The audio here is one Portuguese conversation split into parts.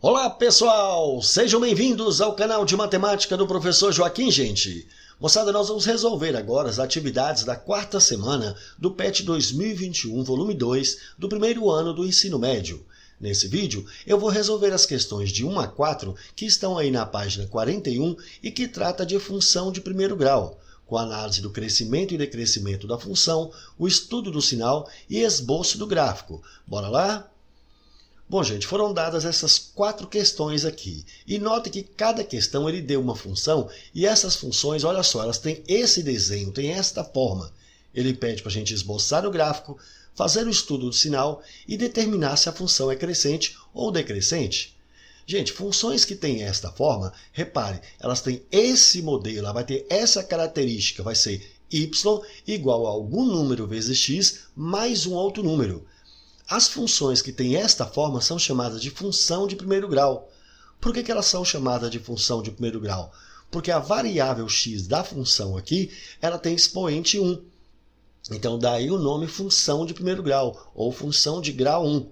Olá pessoal, sejam bem-vindos ao canal de matemática do professor Joaquim, gente. Moçada, nós vamos resolver agora as atividades da quarta semana do PET 2021, volume 2, do primeiro ano do ensino médio. Nesse vídeo, eu vou resolver as questões de 1 a 4 que estão aí na página 41 e que trata de função de primeiro grau, com análise do crescimento e decrescimento da função, o estudo do sinal e esboço do gráfico. Bora lá? Bom, gente, foram dadas essas 4 questões aqui. E note que cada questão ele deu uma função e essas funções, olha só, elas têm esse desenho, têm esta forma. Ele pede para a gente esboçar o gráfico, fazer o estudo do sinal e determinar se a função é crescente ou decrescente. Gente, funções que têm esta forma, repare, elas têm esse modelo, ela vai ter essa característica, vai ser y igual a algum número vezes x mais um outro número. As funções que têm esta forma são chamadas de função de primeiro grau. Por que elas são chamadas de função de primeiro grau? Porque a variável x da função aqui, ela tem expoente 1. Então, daí o nome função de primeiro grau, ou função de grau 1.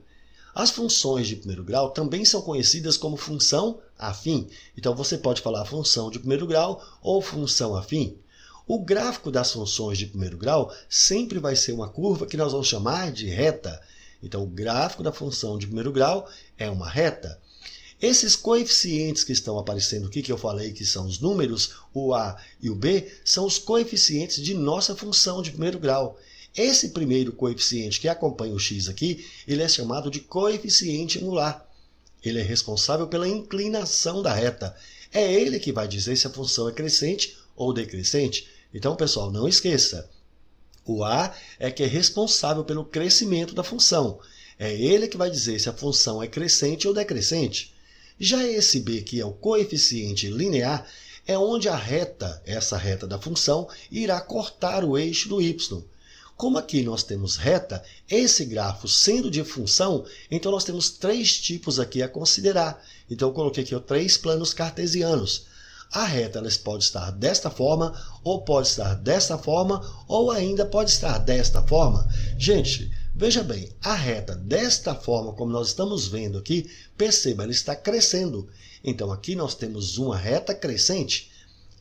As funções de primeiro grau também são conhecidas como função afim. Então, você pode falar função de primeiro grau ou função afim. O gráfico das funções de primeiro grau sempre vai ser uma curva que nós vamos chamar de reta. Então, o gráfico da função de primeiro grau é uma reta. Esses coeficientes que estão aparecendo aqui, que eu falei que são os números, o A e o B, são os coeficientes de nossa função de primeiro grau. Esse primeiro coeficiente que acompanha o x aqui, ele é chamado de coeficiente angular. Ele é responsável pela inclinação da reta. É ele que vai dizer se a função é crescente ou decrescente. Então, pessoal, não esqueça. O A é que é responsável pelo crescimento da função. É ele que vai dizer se a função é crescente ou decrescente. Já esse B, que é o coeficiente linear, é onde a reta, essa reta da função, irá cortar o eixo do y. Como aqui nós temos reta, esse grafo sendo de função, então nós temos 3 tipos aqui a considerar. Então eu coloquei aqui 3 planos cartesianos. A reta ela pode estar desta forma, ou pode estar desta forma, ou ainda pode estar desta forma. Gente, veja bem, a reta desta forma, como nós estamos vendo aqui, perceba, ela está crescendo. Então, aqui nós temos uma reta crescente.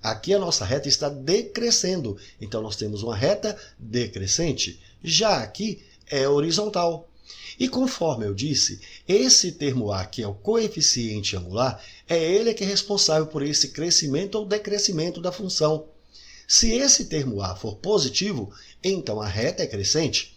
Aqui a nossa reta está decrescendo. Então, nós temos uma reta decrescente. Já aqui é horizontal. E conforme eu disse, esse termo A, que é o coeficiente angular, é ele que é responsável por esse crescimento ou decrescimento da função. Se esse termo A for positivo, então a reta é crescente.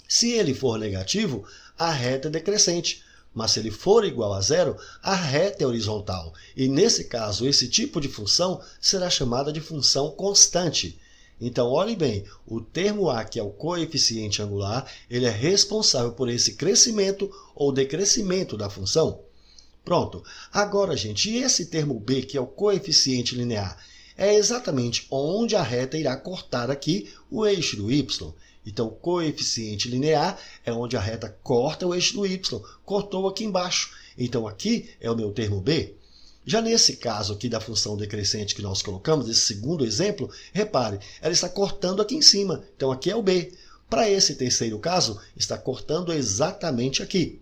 Se ele for negativo, a reta é decrescente. Mas se ele for igual a zero, a reta é horizontal. E nesse caso, esse tipo de função será chamada de função constante. Então, olhe bem, o termo A, que é o coeficiente angular, ele é responsável por esse crescimento ou decrescimento da função. Pronto. Agora, gente, e esse termo B, que é o coeficiente linear, é exatamente onde a reta irá cortar aqui o eixo do y. Então, o coeficiente linear é onde a reta corta o eixo do y, cortou aqui embaixo. Então, aqui é o meu termo B. Já nesse caso aqui da função decrescente que nós colocamos, esse segundo exemplo, repare, ela está cortando aqui em cima. Então, aqui é o B. Para esse terceiro caso, está cortando exatamente aqui.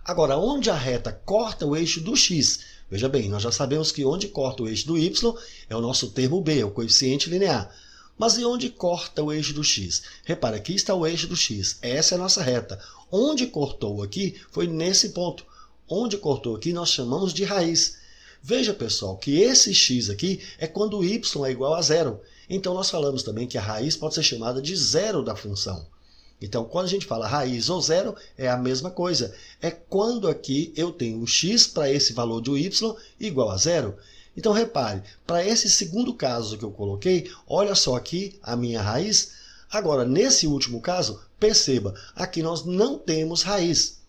Agora, onde a reta corta o eixo do x? Veja bem, nós já sabemos que onde corta o eixo do y é o nosso termo B, o coeficiente linear. Mas e onde corta o eixo do x? Repare, aqui está o eixo do x. Essa é a nossa reta. Onde cortou aqui foi nesse ponto. Onde cortou aqui nós chamamos de raiz. Veja, pessoal, que esse x aqui é quando o y é igual a zero. Então, nós falamos também que a raiz pode ser chamada de zero da função. Então, quando a gente fala raiz ou zero, é a mesma coisa. É quando aqui eu tenho o x para esse valor do y igual a zero. Então, repare, para esse segundo caso que eu coloquei, olha só aqui a minha raiz. Agora, nesse último caso, perceba, aqui nós não temos raiz.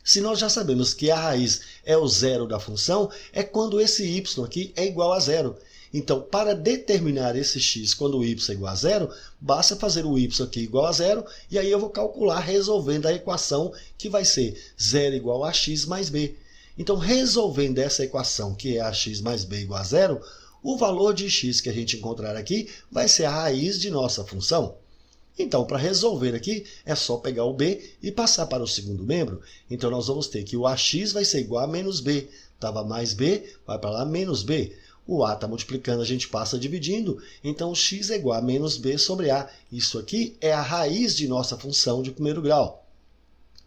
Se nós já sabemos que a raiz é o zero da função, é quando esse y aqui é igual a zero. Então, para determinar esse x quando o y é igual a zero, basta fazer o y aqui igual a zero, e aí eu vou calcular resolvendo a equação que vai ser zero igual a x mais b. Então, resolvendo essa equação, que é ax mais b igual a zero, o valor de x que a gente encontrar aqui vai ser a raiz de nossa função. Então, para resolver aqui, é só pegar o b e passar para o segundo membro. Então, nós vamos ter que o ax vai ser igual a menos b. Estava mais b, vai para lá menos b. O a está multiplicando, a gente passa dividindo. Então, o x é igual a menos b sobre a. Isso aqui é a raiz de nossa função de primeiro grau.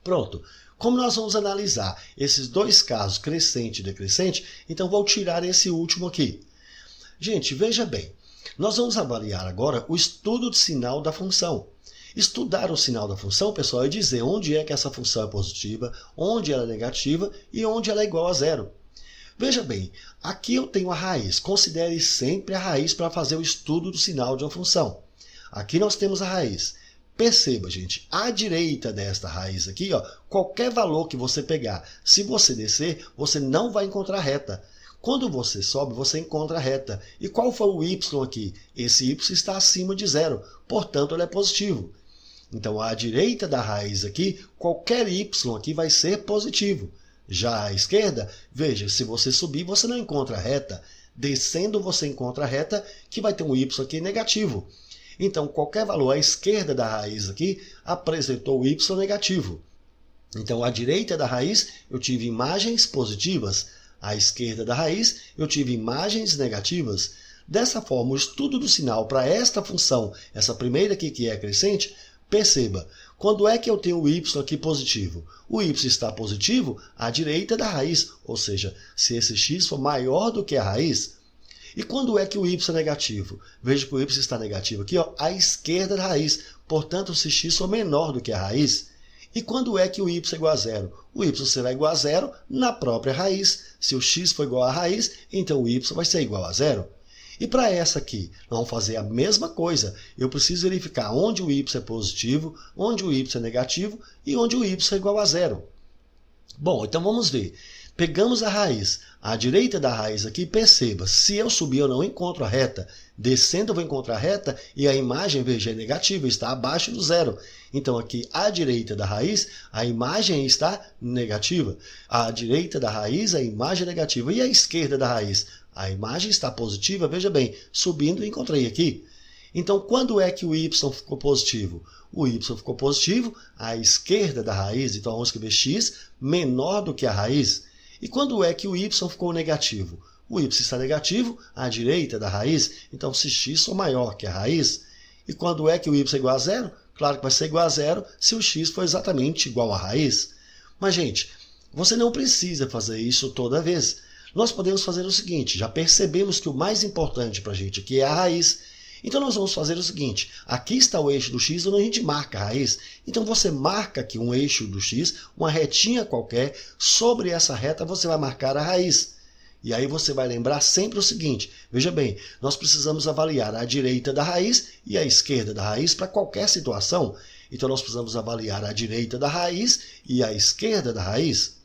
Pronto. Como nós vamos analisar esses dois casos, crescente e decrescente, então vou tirar esse último aqui. Gente, veja bem. Nós vamos avaliar agora o estudo de sinal da função. Estudar o sinal da função, pessoal, é dizer onde é que essa função é positiva, onde ela é negativa e onde ela é igual a zero. Veja bem, aqui eu tenho a raiz. Considere sempre a raiz para fazer o estudo do sinal de uma função. Aqui nós temos a raiz. Perceba, gente, à direita desta raiz aqui, ó, qualquer valor que você pegar, se você descer, você não vai encontrar reta. Quando você sobe, você encontra a reta. E qual foi o y aqui? Esse y está acima de zero, portanto, ele é positivo. Então, à direita da raiz aqui, qualquer y aqui vai ser positivo. Já à esquerda, veja, se você subir, você não encontra a reta. Descendo, você encontra a reta, que vai ter um y aqui negativo. Então, qualquer valor à esquerda da raiz aqui apresentou o y negativo. Então, à direita da raiz, eu tive imagens positivas. À esquerda da raiz, eu tive imagens negativas. Dessa forma, o estudo do sinal para esta função, essa primeira aqui que é crescente, perceba, quando é que eu tenho o y aqui positivo? O y está positivo à direita da raiz, ou seja, se esse x for maior do que a raiz. E quando é que o y é negativo? Veja que o y está negativo aqui, ó, à esquerda da raiz. Portanto, se x for menor do que a raiz. E quando é que o y é igual a zero? O y será igual a zero na própria raiz. Se o x for igual à raiz, então o y vai ser igual a zero. E para essa aqui, nós vamos fazer a mesma coisa. Eu preciso verificar onde o y é positivo, onde o y é negativo e onde o y é igual a zero. Bom, então vamos ver. Pegamos a raiz. À direita da raiz aqui, perceba, se eu subir eu não encontro a reta. Descendo eu vou encontrar a reta e a imagem, veja, é negativa, está abaixo do zero. Então aqui à direita da raiz, a imagem está negativa. À direita da raiz, a imagem é negativa. E à esquerda da raiz, a imagem está positiva, veja bem, subindo encontrei aqui. Então quando é que o y ficou positivo? O y ficou positivo à esquerda da raiz, então vamos escrever x menor do que a raiz. E quando é que o y ficou negativo? O y está negativo à direita da raiz, então se x for maior que a raiz. E quando é que o y é igual a zero? Claro que vai ser igual a zero se o x for exatamente igual à raiz. Mas, gente, você não precisa fazer isso toda vez. Nós podemos fazer o seguinte, já percebemos que o mais importante para a gente aqui é a raiz. Então nós vamos fazer o seguinte, aqui está o eixo do x, onde a gente marca a raiz. Então você marca aqui um eixo do x, uma retinha qualquer, sobre essa reta você vai marcar a raiz. E aí você vai lembrar sempre o seguinte, veja bem, nós precisamos avaliar a direita da raiz e a esquerda da raiz para qualquer situação. Então nós precisamos avaliar a direita da raiz e a esquerda da raiz.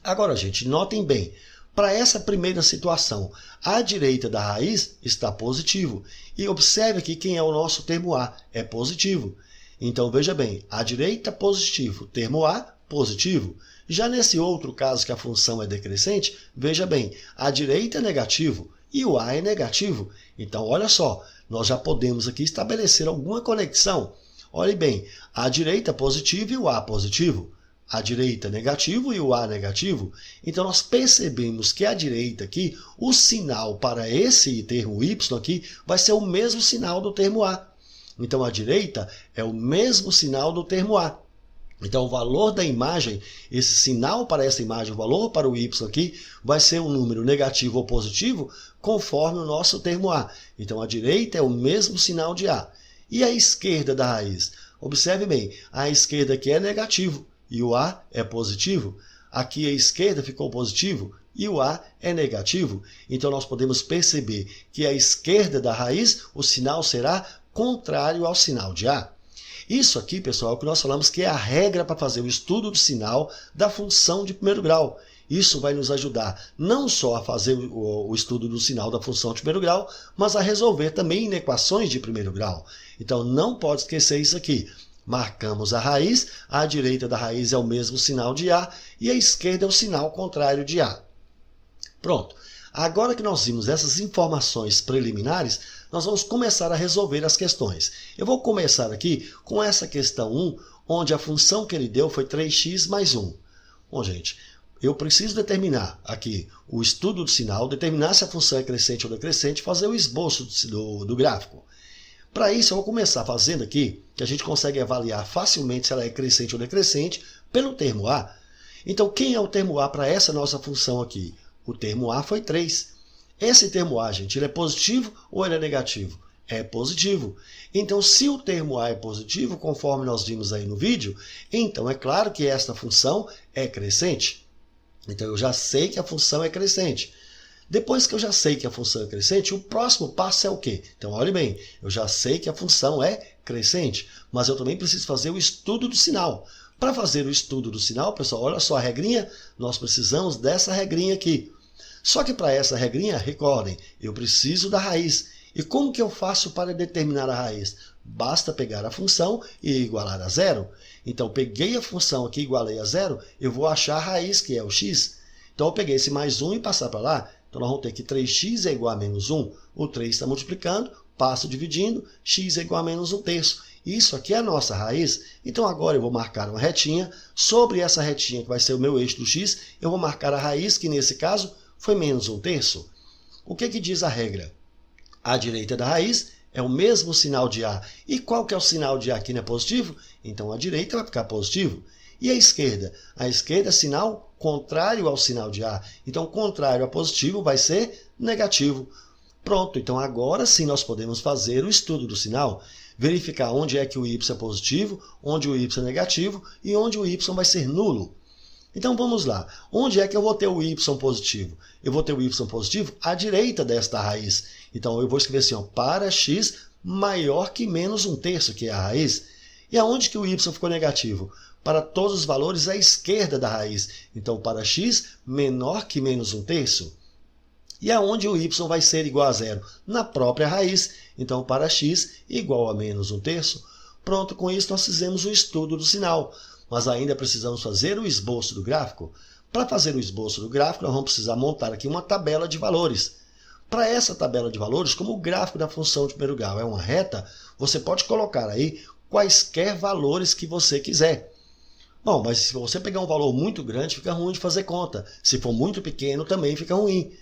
Agora, gente, notem bem, para essa primeira situação, a direita da raiz está positivo. E observe aqui quem é o nosso termo a, é positivo. Então, veja bem, a direita positivo, termo a, positivo. Já nesse outro caso que a função é decrescente, veja bem, a direita é negativo e o a é negativo. Então, olha só, nós já podemos aqui estabelecer alguma conexão. Olhe bem, a direita positivo e o a positivo. A direita negativo e o a negativo. Então, nós percebemos que a direita aqui, o sinal para esse termo y aqui, vai ser o mesmo sinal do termo a. Então, a direita é o mesmo sinal do termo a. Então, o valor da imagem, esse sinal para essa imagem, o valor para o y aqui, vai ser um número negativo ou positivo, conforme o nosso termo a. Então, a direita é o mesmo sinal de a. E a esquerda da raiz? Observe bem, a esquerda aqui é negativo. E o a é positivo. Aqui a esquerda ficou positivo e o a é negativo. Então, nós podemos perceber que a esquerda da raiz, o sinal será contrário ao sinal de a. Isso aqui, pessoal, é o que nós falamos que é a regra para fazer o estudo do sinal da função de primeiro grau. Isso vai nos ajudar não só a fazer o estudo do sinal da função de primeiro grau, mas a resolver também inequações de primeiro grau. Então, não pode esquecer isso aqui. Marcamos a raiz, à direita da raiz é o mesmo sinal de a e à esquerda é o sinal contrário de a. Pronto. Agora que nós vimos essas informações preliminares, nós vamos começar a resolver as questões. Eu vou começar aqui com essa questão 1, onde a função que ele deu foi 3x mais 1. Bom, gente, eu preciso determinar aqui o estudo do sinal, determinar se a função é crescente ou decrescente, fazer o esboço do gráfico. Para isso, eu vou começar fazendo aqui, que a gente consegue avaliar facilmente se ela é crescente ou decrescente, pelo termo A. Então, quem é o termo A para essa nossa função aqui? O termo A foi 3. Esse termo A, gente, ele é positivo ou ele é negativo? É positivo. Então, se o termo A é positivo, conforme nós vimos aí no vídeo, então é claro que esta função é crescente. Então, eu já sei que a função é crescente. Depois que eu já sei que a função é crescente, o próximo passo é o quê? Então, olhe bem, eu já sei que a função é crescente, mas eu também preciso fazer o estudo do sinal. Para fazer o estudo do sinal, pessoal, olha só a regrinha, nós precisamos dessa regrinha aqui. Só que para essa regrinha, recordem, eu preciso da raiz. E como que eu faço para determinar a raiz? Basta pegar a função e igualar a zero. Então, peguei a função aqui e igualei a zero, eu vou achar a raiz, que é o x. Então, eu peguei esse mais 1 e passar para lá. Então, nós vamos ter que 3x é igual a menos 1. O 3 está multiplicando, passo dividindo, x é igual a menos 1/3. Isso aqui é a nossa raiz. Então, agora eu vou marcar uma retinha. Sobre essa retinha, que vai ser o meu eixo do x, eu vou marcar a raiz, que nesse caso foi menos 1/3. O que diz a regra? À direita da raiz é o mesmo sinal de A. E qual que é o sinal de A aqui, não é positivo? Então, a direita vai ficar positivo. E a esquerda? A esquerda é sinal contrário ao sinal de A. Então, contrário a positivo vai ser negativo. Pronto, então agora sim nós podemos fazer o estudo do sinal. Verificar onde é que o y é positivo, onde o y é negativo e onde o y vai ser nulo. Então vamos lá. Onde é que eu vou ter o y positivo? Eu vou ter o y positivo à direita desta raiz. Então eu vou escrever assim, ó, para x maior que menos 1/3, que é a raiz. E aonde que o y ficou negativo? Para todos os valores à esquerda da raiz. Então para x menor que menos 1/3. E aonde o y vai ser igual a zero? Na própria raiz. Então para x igual a menos 1/3. Pronto, com isso nós fizemos o estudo do sinal. Mas ainda precisamos fazer o esboço do gráfico. Para fazer o esboço do gráfico, nós vamos precisar montar aqui uma tabela de valores. Para essa tabela de valores, como o gráfico da função de primeiro grau é uma reta, você pode colocar aí quaisquer valores que você quiser. Bom, mas se você pegar um valor muito grande, fica ruim de fazer conta. Se for muito pequeno, também fica ruim.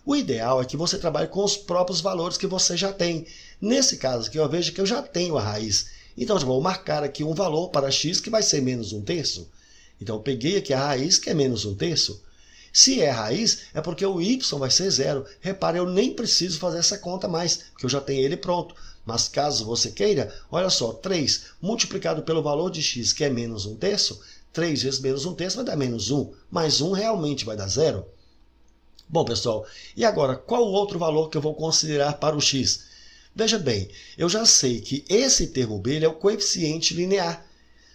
O ideal é que você trabalhe com os próprios valores que você já tem. Nesse caso aqui, eu vejo que eu já tenho a raiz. Então, eu vou marcar aqui um valor para x que vai ser menos 1/3. Então, eu peguei aqui a raiz, que é menos 1/3. Se é raiz, é porque o y vai ser zero. Repare, eu nem preciso fazer essa conta mais, porque eu já tenho ele pronto. Mas caso você queira, olha só, 3 multiplicado pelo valor de x, que é menos 1/3, 3 vezes menos 1/3 vai dar menos 1. Mais 1 realmente vai dar zero. Bom, pessoal, e agora, qual o outro valor que eu vou considerar para o x? Veja bem, eu já sei que esse termo b ele é o coeficiente linear.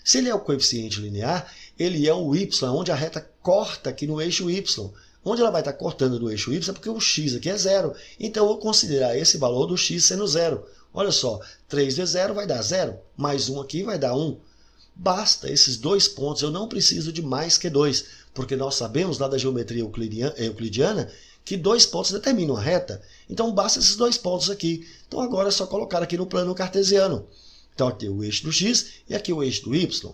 Se ele é o coeficiente linear, ele é o y, onde a reta corta aqui no eixo y. Onde ela vai estar cortando no eixo y é porque o x aqui é zero. Então, eu vou considerar esse valor do x sendo zero. Olha só, 3 vezes 0 vai dar 0, mais 1 aqui vai dar 1. Basta esses dois pontos, eu não preciso de mais que 2, porque nós sabemos lá da geometria euclidiana que 2 pontos determinam a reta. Então, basta esses 2 pontos aqui. Então, agora é só colocar aqui no plano cartesiano. Então, aqui o eixo do x e aqui o eixo do y.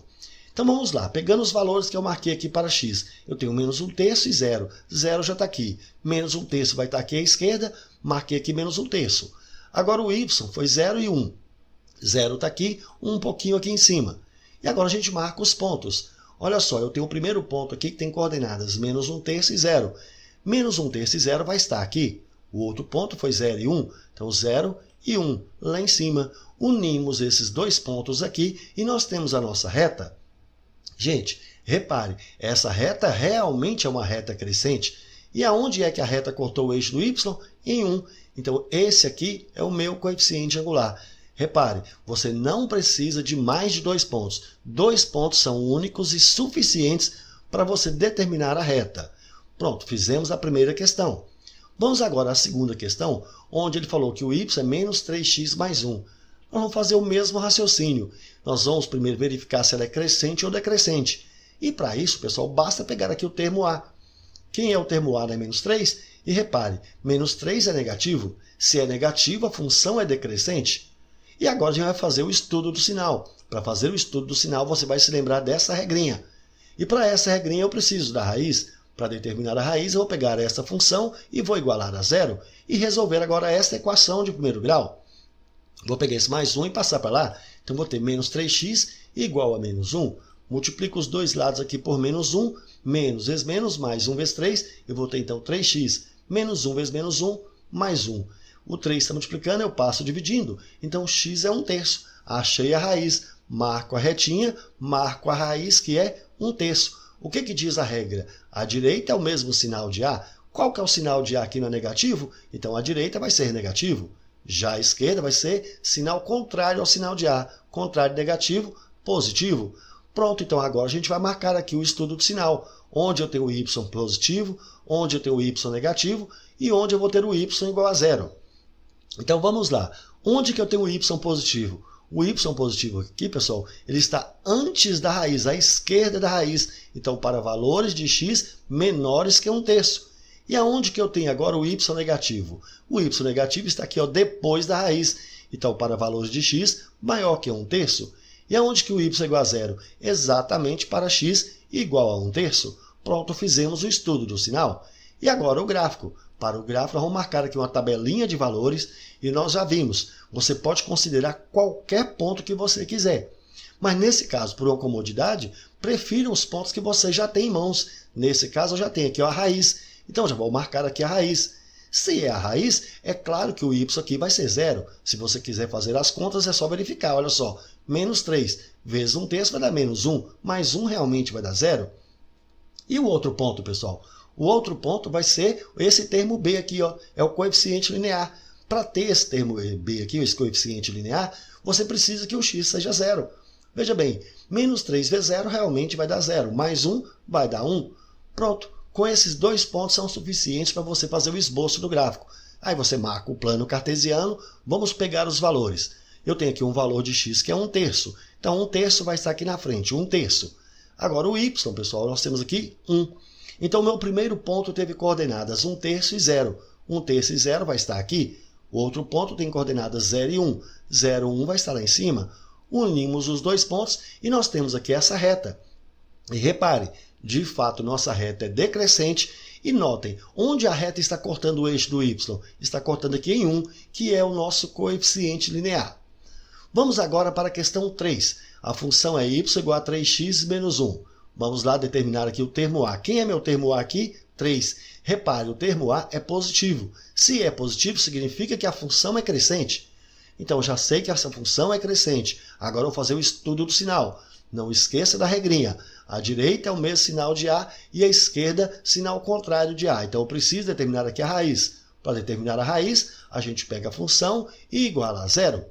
Então, vamos lá. Pegando os valores que eu marquei aqui para x, eu tenho menos 1/3 e 0. 0 já está aqui. Menos 1/3 vai estar aqui à esquerda. Marquei aqui menos 1/3. Agora, o y foi 0 e 1. 0 está aqui, um pouquinho aqui em cima. E agora a gente marca os pontos. Olha só, eu tenho o primeiro ponto aqui que tem coordenadas menos 1/3 e 0. Menos 1/3 e 0 vai estar aqui. O outro ponto foi 0 e 1. Então, 0 e 1 lá em cima. Unimos esses dois pontos aqui e nós temos a nossa reta. Gente, repare, essa reta realmente é uma reta crescente. E aonde é que a reta cortou o eixo do y? Em 1. Então, esse aqui é o meu coeficiente angular. Repare, você não precisa de mais de 2 pontos. 2 pontos são únicos e suficientes para você determinar a reta. Pronto, fizemos a primeira questão. Vamos agora à segunda questão, onde ele falou que o y é menos 3x mais 1. Nós vamos fazer o mesmo raciocínio. Nós vamos primeiro verificar se ela é crescente ou decrescente. E para isso, pessoal, basta pegar aqui o termo A. Quem é o termo A é menos 3? E repare, menos 3 é negativo. Se é negativo, a função é decrescente. E agora a gente vai fazer o estudo do sinal. Para fazer o estudo do sinal, você vai se lembrar dessa regrinha. E para essa regrinha eu preciso da raiz. Para determinar a raiz, eu vou pegar essa função e vou igualar a zero e resolver agora esta equação de primeiro grau. Vou pegar esse mais 1 e passar para lá. Então, vou ter menos 3x igual a menos 1. Multiplico os dois lados aqui por menos 1. Menos vezes menos, mais 1 vezes 3. Eu vou ter, então, 3x menos 1 vezes menos 1, mais 1. O 3 está multiplicando, eu passo dividindo. Então, x é 1/3. Achei a raiz. Marco a retinha, marco a raiz, que é 1/3. O que diz a regra? A direita é o mesmo sinal de A. Qual que é o sinal de A aqui no negativo? Então, a direita vai ser negativo. Já a esquerda vai ser sinal contrário ao sinal de A. Contrário negativo, positivo. Pronto, então agora a gente vai marcar aqui o estudo do sinal. Onde eu tenho o y positivo, onde eu tenho o y negativo e onde eu vou ter o y igual a zero. Então vamos lá. Onde que eu tenho o y positivo? O y positivo aqui, pessoal, ele está antes da raiz, à esquerda da raiz. Então, para valores de x menores que 1/3. E aonde que eu tenho agora o y negativo? O y negativo está aqui, ó, depois da raiz. Então, para valores de x maior que 1/3. E aonde que o y é igual a zero? Exatamente para x igual a 1/3. Pronto, fizemos o estudo do sinal. E agora o gráfico. Para o gráfico, nós vamos marcar aqui uma tabelinha de valores e nós já vimos. Você pode considerar qualquer ponto que você quiser. Mas nesse caso, por uma comodidade, prefira os pontos que você já tem em mãos. Nesse caso, eu já tenho aqui ó, a raiz. Então, já vou marcar aqui a raiz. Se é a raiz, é claro que o y aqui vai ser zero. Se você quiser fazer as contas, é só verificar. Olha só, menos 3 vezes 1/3 vai dar menos 1. Mais 1 realmente vai dar zero. E o outro ponto, pessoal? O outro ponto vai ser esse termo B aqui, ó, é o coeficiente linear. Para ter esse termo B aqui, esse coeficiente linear, você precisa que o x seja zero. Veja bem, menos 3 vezes 0 realmente vai dar zero. Mais 1 vai dar 1. Pronto, com esses dois pontos são suficientes para você fazer o esboço do gráfico. Aí você marca o plano cartesiano, vamos pegar os valores. Eu tenho aqui um valor de x que é 1/3. Então 1/3 vai estar aqui na frente, 1/3. Agora o y, pessoal, nós temos aqui 1. Então, o meu primeiro ponto teve coordenadas 1/3 e 0. 1/3 e 0 vai estar aqui. O outro ponto tem coordenadas 0 e 1. 0 e 1 vai estar lá em cima. Unimos os dois pontos e nós temos aqui essa reta. E repare, de fato, nossa reta é decrescente. E notem, onde a reta está cortando o eixo do y? Está cortando aqui em 1, que é o nosso coeficiente linear. Vamos agora para a questão 3. A função é y igual a 3x menos 1. Vamos lá determinar aqui o termo A. Quem é meu termo A aqui? 3. Repare, o termo A é positivo. Se é positivo, significa que a função é crescente. Então, já sei que essa função é crescente. Agora eu vou fazer o estudo do sinal. Não esqueça da regrinha. A direita é o mesmo sinal de A e a esquerda, sinal contrário de A. Então, eu preciso determinar aqui a raiz. Para determinar a raiz, a gente pega a função e iguala a zero.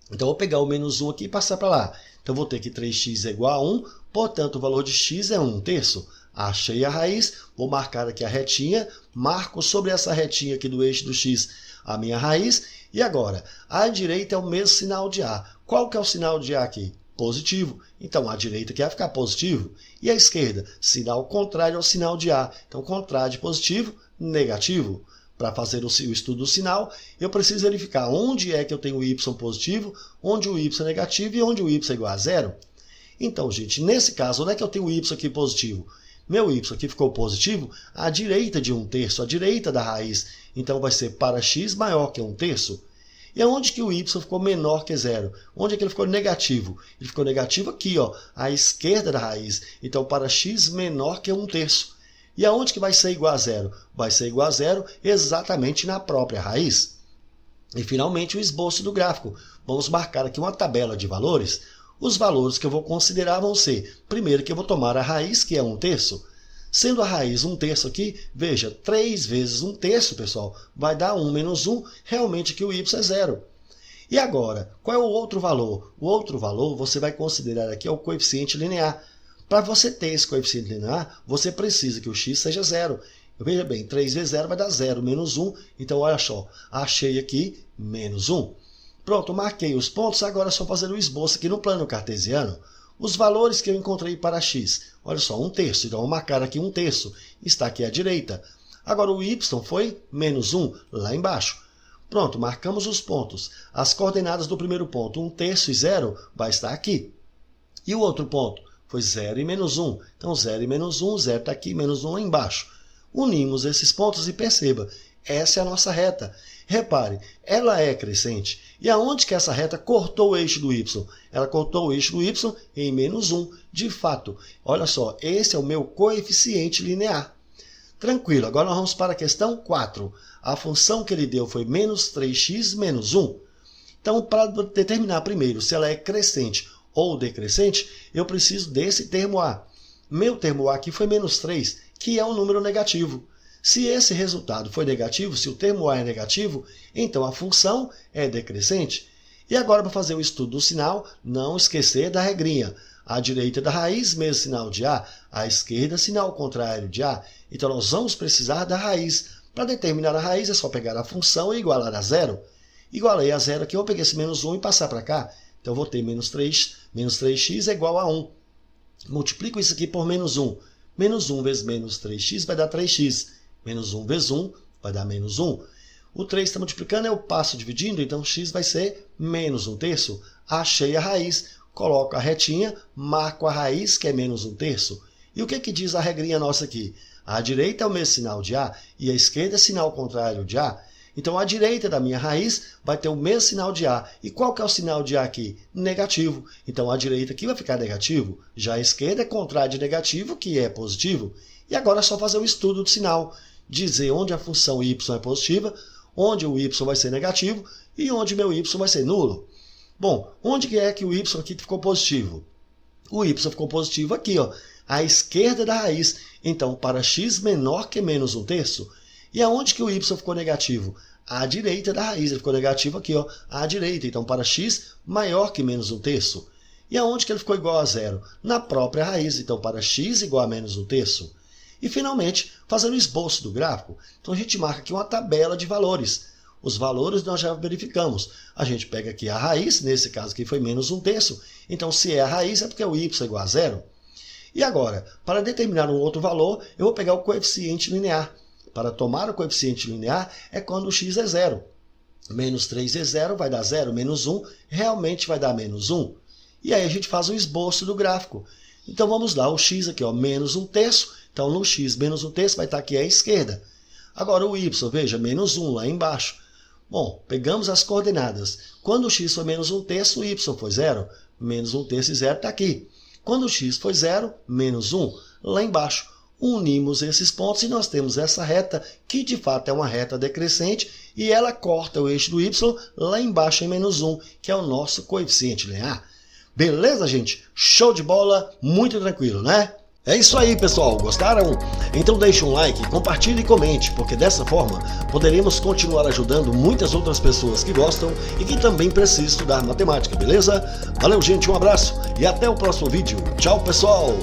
Então, eu vou pegar o menos 1 aqui e passar para lá. Então, eu vou ter que 3x é igual a 1. Portanto, o valor de x é 1/3. Achei a raiz, vou marcar aqui a retinha, marco sobre essa retinha aqui do eixo do x a minha raiz. E agora, à direita é o mesmo sinal de A. Qual que é o sinal de A aqui? Positivo. Então, à direita aqui vai ficar positivo. E à esquerda? Sinal contrário ao sinal de A. Então, contrário de positivo, negativo. Para fazer o estudo do sinal, eu preciso verificar onde é que eu tenho o y positivo, onde o y é negativo e onde o y é igual a zero. Então, gente, nesse caso, onde é que eu tenho o y aqui positivo? Meu y aqui ficou positivo à direita de 1/3, à direita da raiz. Então, vai ser para x maior que 1/3. E aonde que o y ficou menor que zero? Onde é que ele ficou negativo? Ele ficou negativo aqui, ó, à esquerda da raiz. Então, para x menor que 1/3. E aonde que vai ser igual a zero? Vai ser igual a zero exatamente na própria raiz. E, finalmente, o esboço do gráfico. Vamos marcar aqui uma tabela de valores. Os valores que eu vou considerar vão ser, primeiro que eu vou tomar a raiz, que é 1/3. Sendo a raiz 1/3 aqui, veja, 3 vezes 1/3, pessoal, vai dar 1 menos 1, realmente aqui o y é zero. E agora, qual é o outro valor? O outro valor você vai considerar aqui é o coeficiente linear. Para você ter esse coeficiente linear, você precisa que o x seja zero. Veja bem, 3 vezes 0 vai dar 0, menos 1. Então, olha só, achei aqui menos 1. Pronto, marquei os pontos, agora é só fazer o esboço aqui no plano cartesiano. os valores que eu encontrei para x. Olha só, 1/3, então vou marcar aqui 1/3, está aqui à direita. Agora o y foi menos 1, lá embaixo. Pronto, marcamos os pontos. As coordenadas do primeiro ponto, 1/3 e 0, vai estar aqui. E o outro ponto foi 0 e menos 1. Então 0 e menos 1, 0 está aqui, menos 1 lá embaixo. Unimos esses pontos e perceba, essa é a nossa reta. Repare, ela é crescente. E aonde que essa reta cortou o eixo do y? Ela cortou o eixo do y em menos 1. De fato, olha só, esse é o meu coeficiente linear. Tranquilo, agora nós vamos para a questão 4. A função que ele deu foi menos 3x menos 1. Então, para determinar primeiro se ela é crescente ou decrescente, eu preciso desse termo a. Meu termo a aqui foi menos 3, que é um número negativo. Se esse resultado foi negativo, se o termo a é negativo, então a função é decrescente. E agora, para fazer o estudo do sinal, não esquecer da regrinha. À direita da raiz, mesmo sinal de a. À esquerda, sinal contrário de a. Então, nós vamos precisar da raiz. Para determinar a raiz, é só pegar a função e igualar a zero. Igualei a zero aqui, eu vou pegar esse menos 1 e passar para cá. Então, eu vou ter menos 3x é igual a 1. Multiplico isso aqui por menos 1. Menos 1 vezes menos 3x vai dar 3x. Menos 1 vezes 1 vai dar menos 1. O 3 está multiplicando, eu passo dividindo, então x vai ser menos 1/3. Achei a raiz, coloco a retinha, marco a raiz, que é menos 1/3. E o que diz a regrinha nossa aqui? À direita é o mesmo sinal de a e à esquerda é sinal contrário de a. Então, à direita da minha raiz vai ter o mesmo sinal de a. E qual que é o sinal de a aqui? Negativo. Então, à direita aqui vai ficar negativo. Já à esquerda é contrário de negativo, que é positivo. E agora é só fazer o estudo do sinal. Dizer onde a função y é positiva, onde o y vai ser negativo e onde meu y vai ser nulo. Bom, onde que é que o y aqui ficou positivo? O y ficou positivo aqui, ó, à esquerda da raiz. Então, para x menor que menos 1/3. E aonde que o y ficou negativo? À direita da raiz. Ele ficou negativo aqui, ó, à direita. Então, para x maior que menos 1/3. E aonde que ele ficou igual a zero? Na própria raiz. Então, para x igual a menos 1/3. E, finalmente, fazendo o esboço do gráfico, então a gente marca aqui uma tabela de valores. Os valores nós já verificamos. A gente pega aqui a raiz, nesse caso aqui foi menos 1/3. Então, se é a raiz, é porque o y é igual a zero. E agora, para determinar um outro valor, eu vou pegar o coeficiente linear. Para tomar o coeficiente linear é quando o x é zero. Menos 3 é zero, vai dar zero. Menos 1 realmente vai dar menos 1. E aí a gente faz o esboço do gráfico. Então, vamos lá. O x aqui, ó, menos 1/3. Então, no x, menos 1/3 vai estar aqui à esquerda. Agora, o y, veja, menos 1 lá embaixo. Bom, pegamos as coordenadas. Quando o x foi menos 1/3, o y foi zero. Menos 1/3 e 0 está aqui. Quando o x foi 0, menos 1, lá embaixo. Unimos esses pontos e nós temos essa reta, que de fato é uma reta decrescente, e ela corta o eixo do y lá embaixo em menos 1, que é o nosso coeficiente linear. Beleza, gente? Show de bola, muito tranquilo, né? É isso aí, pessoal. Gostaram? Então deixe um like, compartilhe e comente, porque dessa forma poderemos continuar ajudando muitas outras pessoas que gostam e que também precisam estudar matemática, beleza? Valeu, gente, um abraço e até o próximo vídeo. Tchau, pessoal!